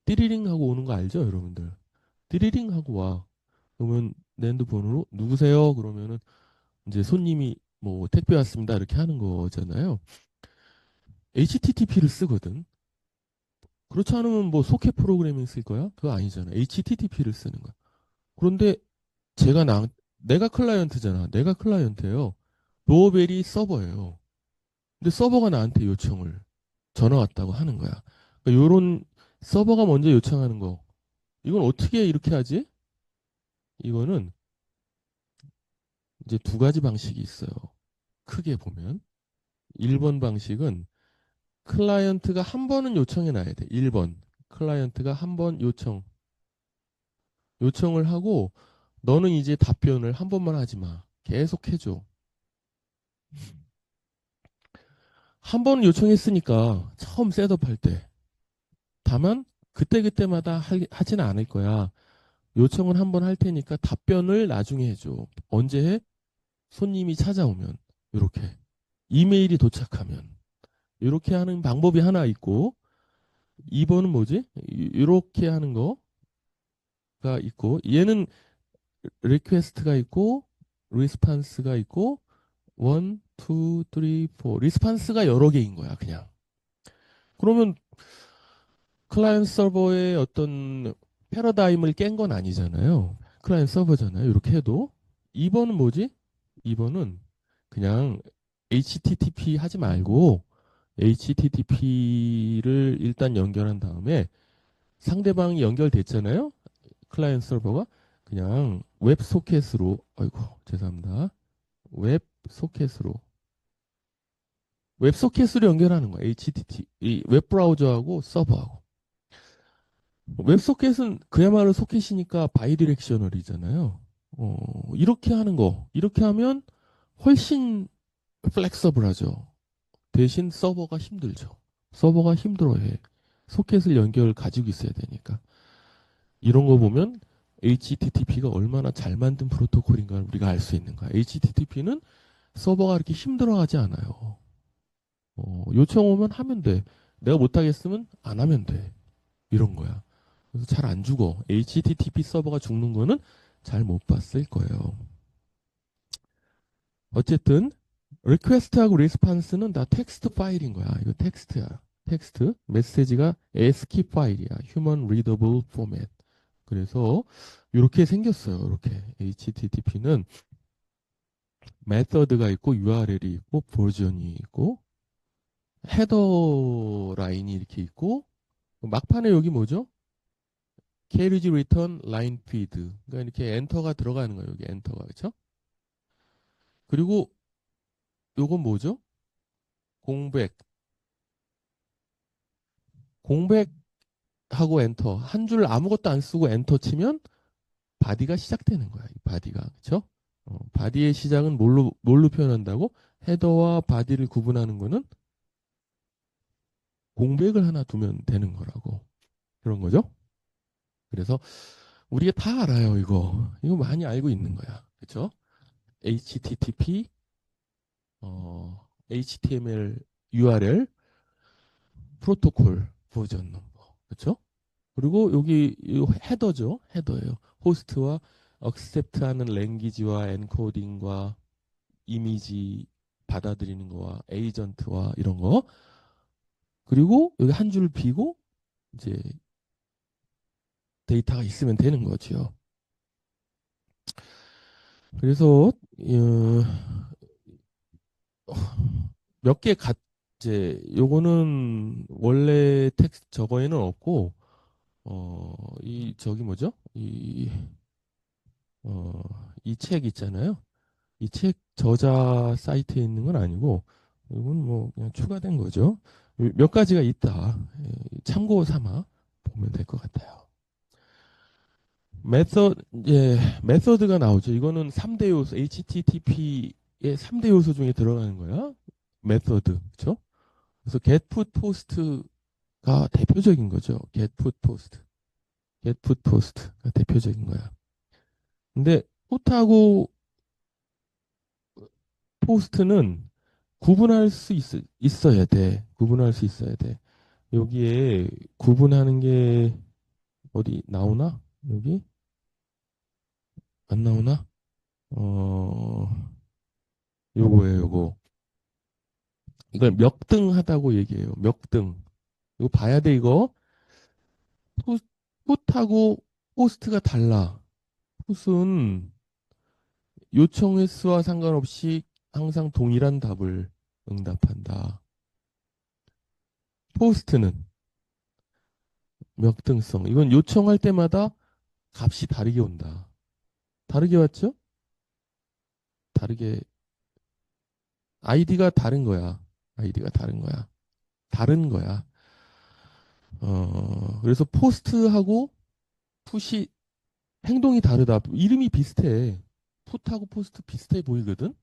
띠리링 하고 오는 거 알죠, 여러분들? 띠리링 하고 와. 그러면 내 핸드폰으로 누구세요? 그러면은 이제 손님이 뭐 택배 왔습니다. 이렇게 하는 거잖아요. HTTP를 쓰거든. 그렇지 않으면 뭐 소켓 프로그래밍 쓸 거야? 그거 아니잖아. HTTP를 쓰는 거야. 그런데 제가 내가 클라이언트잖아. 내가 클라이언트예요. 도어벨이 서버예요. 근데 서버가 나한테 요청을 전화 왔다고 하는 거야. 그러니까 요런 서버가 먼저 요청하는 거. 이건 어떻게 이렇게 하지? 이거는 이제 두 가지 방식이 있어요. 크게 보면. 1번 방식은 클라이언트가 한 번은 요청해 놔야 돼. 1번. 클라이언트가 한 번 요청을 하고 너는 이제 답변을 한 번만 하지 마. 계속 해줘. 한 번 요청했으니까 처음 셋업할 때. 다만 그때그때마다 하지는 않을 거야. 요청은 한 번 할 테니까 답변을 나중에 해줘. 언제 해? 손님이 찾아오면. 이렇게. 이메일이 도착하면. 이렇게 하는 방법이 하나 있고 2번은 뭐지? 이렇게 하는 거가 있고 얘는 리퀘스트가 있고 리스판스가 있고 1, 2, 3, 4 리스판스가 여러 개인 거야 그냥. 그러면 클라이언트 서버의 어떤 패러다임을 깬 건 아니잖아요. 클라이언트 서버잖아요. 이렇게 해도 2번은 뭐지? 2번은 그냥 HTTP 하지 말고 HTTP를 일단 연결한 다음에 상대방이 연결됐잖아요. 클라이언트 서버가 그냥 웹 소켓으로 아이고 죄송합니다. 웹 소켓으로 웹 소켓으로 연결하는 거야. HTTP 이 웹 브라우저하고 서버하고. 웹 소켓은 그야말로 소켓이니까 바이디렉셔널이잖아요. 이렇게 하는 거. 이렇게 하면 훨씬 플렉서블하죠. 대신 서버가 힘들죠. 서버가 힘들어해. 소켓을 연결 가지고 있어야 되니까. 이런 거 보면 HTTP가 얼마나 잘 만든 프로토콜인가 우리가 알 수 있는 거야. HTTP는 서버가 그렇게 힘들어하지 않아요. 요청 오면 하면 돼. 내가 못하겠으면 안 하면 돼. 이런 거야. 그래서 잘 안 죽어. HTTP 서버가 죽는 거는 잘 못 봤을 거예요. 어쨌든 리퀘스트하고 리스판스는 다 텍스트 파일인 거야. 이거 텍스트야. 텍스트 메시지가 ASCII 파일이야. Human Readable Format. 그래서 이렇게 생겼어요. 이렇게 HTTP는 메서드가 있고 URL이 있고 버전이 있고 헤더 라인이 이렇게 있고 막판에 여기 뭐죠? carriage return line feed. 그러니까 이렇게 엔터가 들어가는 거예요. 여기 엔터가 그렇죠? 그리고 요건 뭐죠? 공백. 공백하고 엔터. 한 줄 아무것도 안 쓰고 엔터 치면 바디가 시작되는 거야. 이 바디가. 그렇죠? 바디의 시작은 뭘로 표현한다고? 헤더와 바디를 구분하는 거는 공백을 하나 두면 되는 거라고. 그런 거죠? 그래서 우리가 다 알아요, 이거. 이거 많이 알고 있는 거야. 그렇죠? HTTP, HTML, URL, 프로토콜 버전 넘버. 그렇죠? 그리고 여기 이 헤더죠. 헤더예요. 호스트와 억셉트하는 랭귀지와 엔코딩과 이미지 받아들이는 거와 에이전트와 이런 거. 그리고 여기 한 줄 비고 이제 데이터가 있으면 되는 거죠. 그래서 몇 개 이제 요거는 원래 텍스트 저거에는 없고 이 저기 뭐죠? 이 책 있잖아요. 이 책 저자 사이트에 있는 건 아니고 이건 뭐 그냥 추가된 거죠. 몇 가지가 있다. 참고 삼아 보면 될 것 같아요. 메서 예, 메서드가 나오죠. 이거는 3대 요소 HTTP의 3대 요소 중에 들어가는 거야. 메서드. 그렇죠? 그래서 get put post가 대표적인 거죠. get put post. get put post가 대표적인 거야. 근데 put하고 post는 구분할 수 있어야 돼. 구분할 수 있어야 돼. 여기에 구분하는 게 어디 나오나? 여기 안 나오나? 요거예요, 요거. 이걸 몇등하다고 얘기해요. 몇등. 이거 봐야 돼, 이거. 풋, 풋하고 포스트가 달라. 풋은 요청 횟수와 상관없이 항상 동일한 답을 응답한다. 포스트는 몇등성. 이건 요청할 때마다 값이 다르게 온다. 다르게 왔죠? 다르게 아이디가 다른 거야. 아이디가 다른 거야. 다른 거야. 그래서 포스트하고 푸시 행동이 다르다. 이름이 비슷해. 풋하고 포스트 비슷해 보이거든.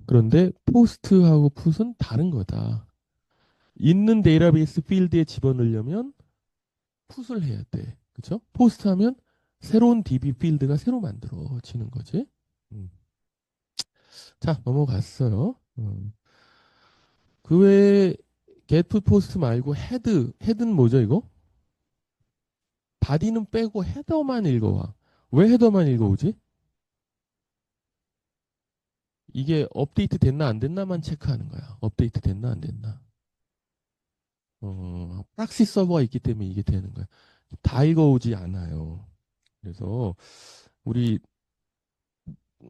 그런데 포스트하고 풋은 다른 거다. 있는 데이터베이스 필드에 집어넣으려면 풋을 해야 돼. 그쵸? 포스트 하면 새로운 DB 필드가 새로 만들어지는 거지. 음. 자, 넘어갔어요. 그 외에 get 포스트 말고 헤드는 뭐죠, 이거? 바디는 빼고 헤더만 읽어와. 왜 헤더만 읽어오지? 이게 업데이트 됐나 안 됐나만 체크하는 거야. 업데이트 됐나 안 됐나. 프락시 서버가 있기 때문에 이게 되는 거야. 다 읽어오지 않아요. 그래서 우리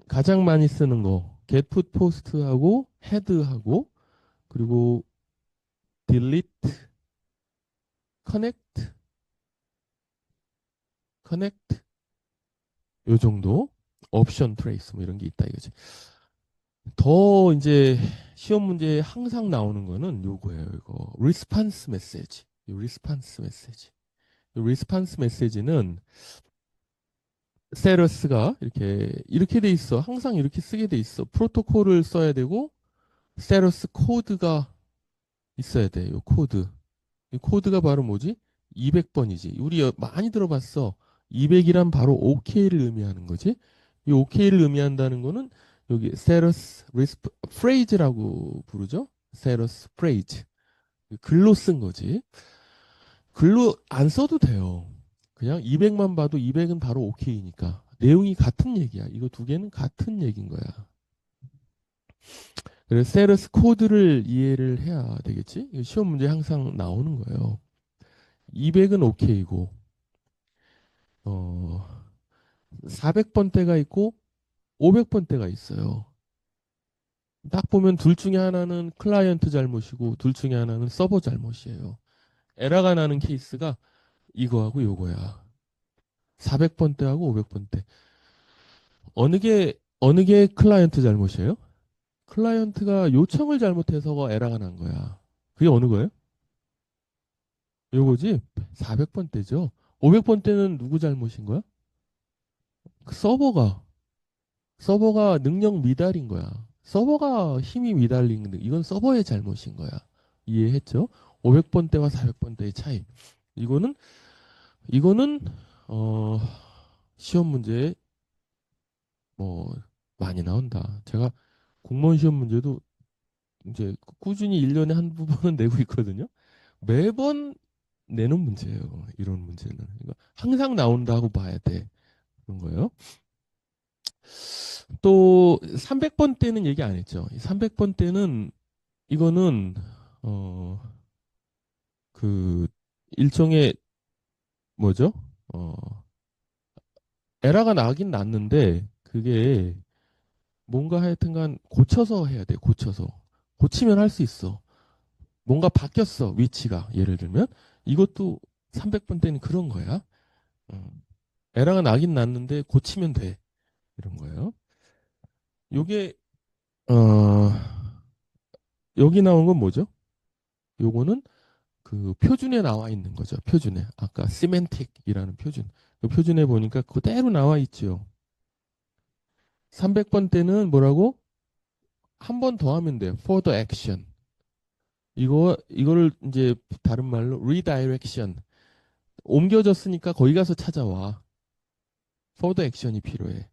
가장 많이 쓰는 거 get post하고 head하고 그리고 delete, connect, connect 요 정도 옵션 트레이스 뭐 이런 게 있다 이거지. 더 이제 시험 문제에 항상 나오는 거는 요거예요. 이거 리스판스 메시지. 리스판스 메시지. 리스판스 메시지는 세러스가 이렇게 돼 있어. 항상 이렇게 쓰게 돼 있어. 프로토콜을 써야 되고 세러스 코드가 있어야 돼. 요 코드. 이 코드가 바로 뭐지? 200번이지. 우리 많이 들어봤어. 200이란 바로 OK를 의미하는 거지. 이 OK를 의미한다는 거는 여기 세러스 리스프 프레이즈라고 부르죠. 세러스 프레이즈. 글로 쓴 거지. 글로 안 써도 돼요. 그냥 200만 봐도 200은 바로 OK니까. 내용이 같은 얘기야. 이거 두 개는 같은 얘기인 거야. 그래서 세러스 코드를 이해를 해야 되겠지. 이거 시험 문제 항상 나오는 거예요. 200은 OK고, 400번대가 있고, 500번대가 있어요. 딱 보면 둘 중에 하나는 클라이언트 잘못이고, 둘 중에 하나는 서버 잘못이에요. 에러가 나는 케이스가 이거하고 요거야. 400번대하고 500번대. 어느 게 클라이언트 잘못이에요? 클라이언트가 요청을 잘못해서 에러가 난 거야. 그게 어느 거예요? 요거지? 400번대죠. 500번대는 누구 잘못인 거야? 그 서버가 능력 미달인 거야. 서버가 힘이 미달린 건데 이건 서버의 잘못인 거야. 이해했죠? 500번대와 400번대의 차이. 이거는 이거는 어 시험 문제에 뭐 많이 나온다. 제가 공무원 시험 문제도 이제 꾸준히 1년에 한두 번은 내고 있거든요. 매번 내는 문제예요. 이런 문제는. 그러니까 항상 나온다고 봐야 돼. 그런 거예요. 또 300번대는 얘기 안 했죠. 300번대는 이거는 어 그 일종의 뭐죠? 어 에러가 나긴 났는데 그게 뭔가 하여튼간 고쳐서 해야 돼. 고쳐서. 고치면 할 수 있어. 뭔가 바뀌었어. 위치가. 예를 들면 이것도 300번대는 그런 거야. 어, 에러가 나긴 났는데 고치면 돼. 이런 거예요. 요게 어 여기 나온 건 뭐죠? 요거는 그 표준에 나와 있는 거죠. 표준에. 아까 시멘틱이라는 표준. 그 표준에 보니까 그대로 나와 있죠. 300번대는 뭐라고? 한 번 더 하면 돼요. further action. 이거를 이제 다른 말로 redirection. 옮겨졌으니까 거기 가서 찾아와. further action이 필요해.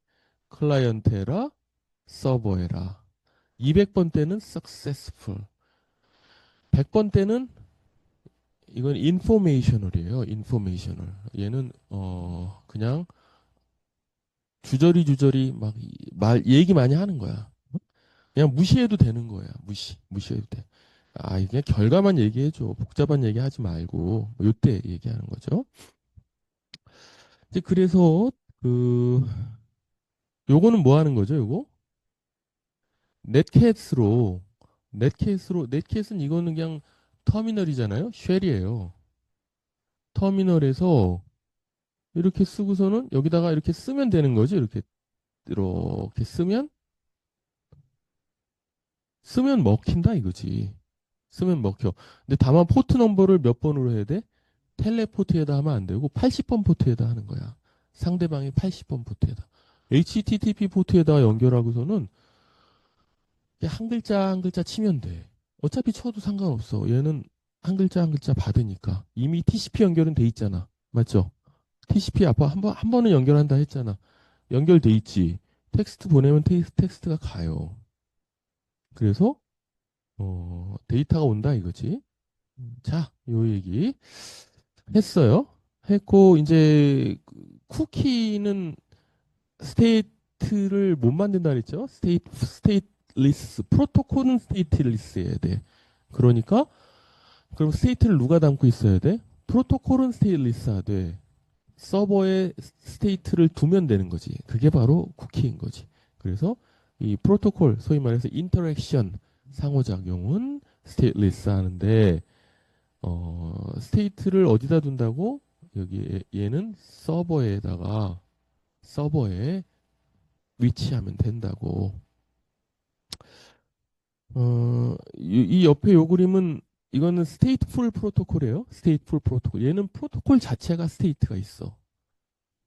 클라이언트에라, 서버에라. 200번대는 successful. 100번대는 이건 informational이에요. informational. 얘는 그냥 주저리 막 얘기 많이 하는 거야. 그냥 무시해도 되는 거야. 무시해도 돼. 아, 이게 결과만 얘기해줘. 복잡한 얘기 하지 말고. 뭐 요때 얘기하는 거죠. 이제 그래서 그 요거는 뭐 하는 거죠? 요거 넷캣으로 넷캣은 이거는 그냥 터미널이잖아요. 쉘이에요. 터미널에서 이렇게 쓰고서는 여기다가 이렇게 쓰면 되는 거지. 이렇게 쓰면 먹힌다 이거지. 쓰면 먹혀. 근데 다만 포트 넘버를 몇 번으로 해야 돼? 텔레포트에다 하면 안 되고 80번 포트에다 하는 거야. 상대방의 80번 포트에다. HTTP 포트에다 연결하고서는 그냥 한 글자 한 글자 치면 돼. 어차피 쳐도 상관없어. 얘는 한 글자 받으니까. 이미 TCP 연결은 돼 있잖아. 맞죠? TCP 아까 한 번은 연결한다 했잖아. 연결돼 있지. 텍스트 보내면 텍스트가 가요. 그래서 데이터가 온다 이거지. 자, 요 얘기 했어요. 했고 이제 쿠키는 스테이트를 못 만든다 그랬죠? 스테이트리스 프로토콜은 스테이트리스여야 돼. 그러니까 그럼 스테이트를 누가 담고 있어야 돼? 프로토콜은 스테이트리스하되 서버에 스테이트를 두면 되는 거지. 그게 바로 쿠키인 거지. 그래서 이 프로토콜 소위 말해서 인터랙션 상호작용은 스테이트리스 하는데 스테이트를 어디다 둔다고? 여기 얘는 서버에 위치하면 된다고. 이 옆에 요 그림은 이거는 스테이트풀 프로토콜이에요. 스테이트풀 프로토콜. 얘는 프로토콜 자체가 스테이트가 있어.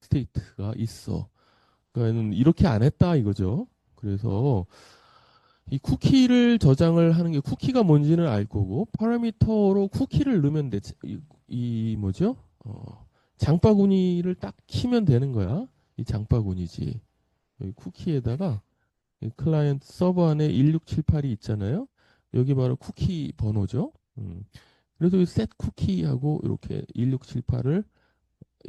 스테이트가 있어. 그러니까는 이렇게 안 했다 이거죠. 그래서 이 쿠키를 저장을 하는 게 쿠키가 뭔지는 알 거고 파라미터로 쿠키를 넣으면 돼. 이 뭐죠? 장바구니를 딱 키면 되는 거야. 이 장바구니지. 여기 쿠키에다가 이 클라이언트 서버 안에 1678이 있잖아요. 여기 바로 쿠키 번호죠. 그래서 이 set 쿠키하고 이렇게 1678을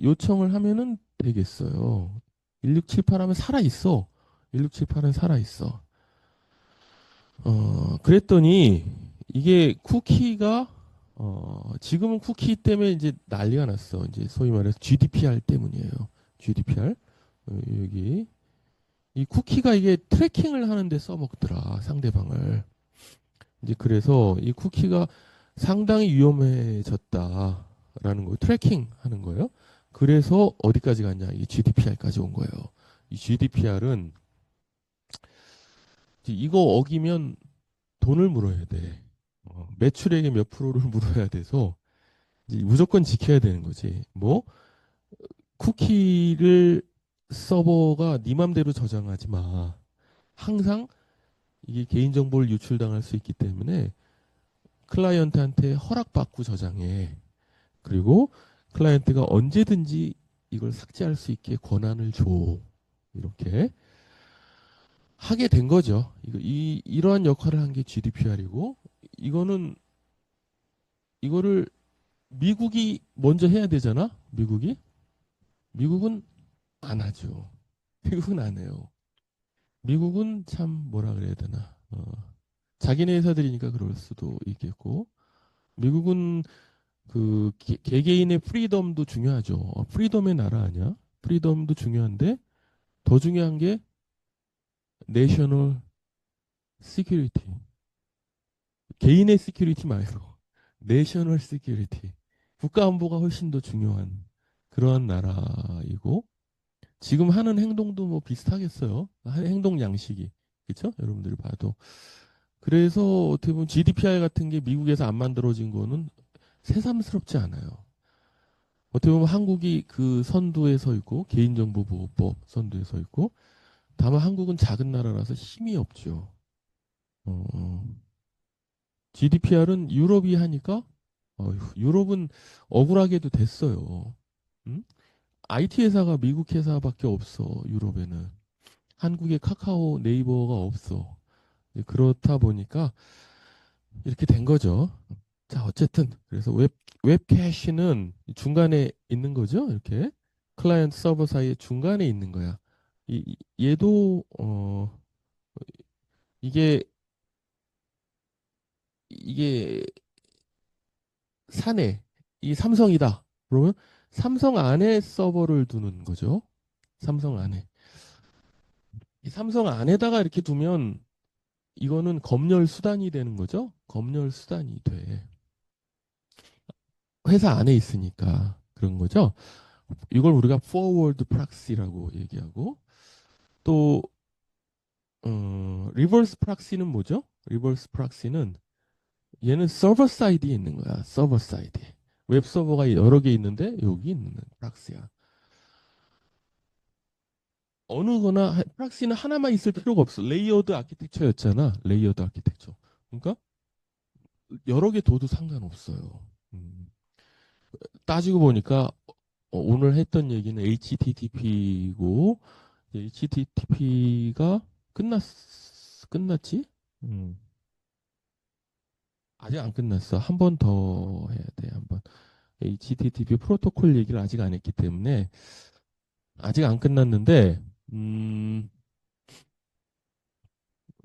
요청을 하면은 되겠어요. 1678 하면 살아있어. 1678은 살아있어. 그랬더니 이게 쿠키가 지금은 쿠키 때문에 이제 난리가 났어. 이제 소위 말해서 GDPR 때문이에요. GDPR. 여기 이 쿠키가 이게 트래킹을 하는데 써먹더라. 상대방을. 이제 그래서 이 쿠키가 상당히 위험해졌다라는 거. 트래킹 하는 거예요. 그래서 어디까지 갔냐? 이 GDPR까지 온 거예요. 이 GDPR은 이거 어기면 돈을 물어야 돼. 매출액의 몇 프로를 물어야 돼서 이제 무조건 지켜야 되는 거지. 뭐 쿠키를 서버가 네 맘대로 저장하지 마. 항상 이게 개인정보를 유출당할 수 있기 때문에 클라이언트한테 허락받고 저장해. 그리고 클라이언트가 언제든지 이걸 삭제할 수 있게 권한을 줘. 이렇게 하게 된 거죠. 이러한 역할을 한 게 GDPR이고 이거를 미국이 먼저 해야 되잖아. 미국은 안 하죠. 미국은 안 해요. 미국은 참 뭐라 그래야 되나. 자기네 회사들이니까 그럴 수도 있겠고 미국은 그 개개인의 프리덤도 중요하죠. 프리덤의 나라 아니야? 프리덤도 중요한데 더 중요한 게 내셔널 시큐리티. 개인의 시큐리티 말고 내셔널 시큐리티. 국가 안보가 훨씬 더 중요한 그러한 나라이고 지금 하는 행동도 뭐 비슷하겠어요. 행동 양식이. 그렇죠? 여러분들이 봐도. 그래서 어떻게 보면 GDPR 같은 게 미국에서 안 만들어진 거는 새삼스럽지 않아요. 어떻게 보면 한국이 그 선두에 서 있고 개인정보보호법 선두에 서 있고 다만 한국은 작은 나라라서 힘이 없죠. GDPR은 유럽이 하니까 유럽은 억울하게도 됐어요. 응? IT 회사가 미국 회사밖에 없어. 유럽에는 한국에 카카오 네이버가 없어. 그렇다 보니까 이렇게 된 거죠. 자, 어쨌든 그래서 웹 캐시는 중간에 있는 거죠. 이렇게 클라이언트 서버 사이에 중간에 있는 거야. 얘도 이게 이게 사내 이 삼성이다. 그러면 삼성 안에 서버를 두는 거죠. 삼성 안에. 이 삼성 안에다가 이렇게 두면 이거는 검열 수단이 되는 거죠. 검열 수단이 돼. 회사 안에 있으니까 그런 거죠. 이걸 우리가 forward proxy라고 얘기하고 또 reverse proxy는 뭐죠? reverse proxy는 얘는 서버 사이드에 있는 거야. 서버 사이드에. 웹 서버가 여러 개 있는데 여기 있는 프락시야. 어느 거나 프락시는 하나만 있을 필요가 없어. 레이어드 아키텍처였잖아. 레이어드 아키텍처. 그러니까 여러 개 둬도 상관없어요. 음. 따지고 보니까 오늘 했던 얘기는 HTTP고 HTTP가 끝났지? 음. 아직 안 끝났어. 한 번 더 해야 돼. 한 번. HTTP 프로토콜 얘기를 아직 안 했기 때문에 아직 안 끝났는데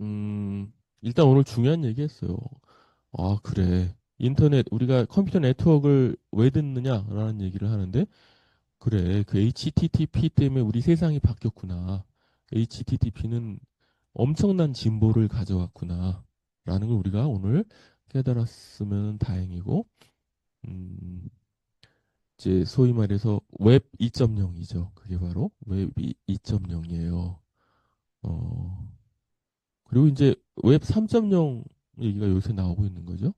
음, 일단 오늘 중요한 얘기 했어요. 아, 그래. 인터넷, 우리가 컴퓨터 네트워크를 왜 듣느냐라는 얘기를 하는데, 그래. 그 HTTP 때문에 우리 세상이 바뀌었구나. HTTP는 엄청난 진보를 가져왔구나. 라는 걸 우리가 오늘 깨달았으면 다행이고, 음, 이제 소위 말해서 웹 2.0이죠. 그게 바로 웹 2.0이에요. 그리고 이제 웹 3.0 얘기가 요새 나오고 있는 거죠.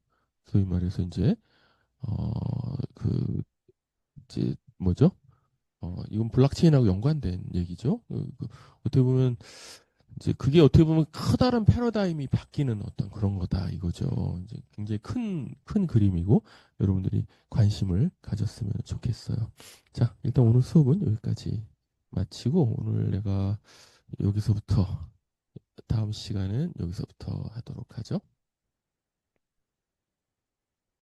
소위 말해서 이제 그 이제 뭐죠? 이건 블록체인하고 연관된 얘기죠. 어떻게 보면 이제 그게 어떻게 보면 커다란 패러다임이 바뀌는 어떤 그런 거다 이거죠. 이제 굉장히 큰 그림이고 여러분들이 관심을 가졌으면 좋겠어요. 자, 일단 오늘 수업은 여기까지 마치고 오늘 내가 여기서부터 다음 시간은 여기서부터 하도록 하죠.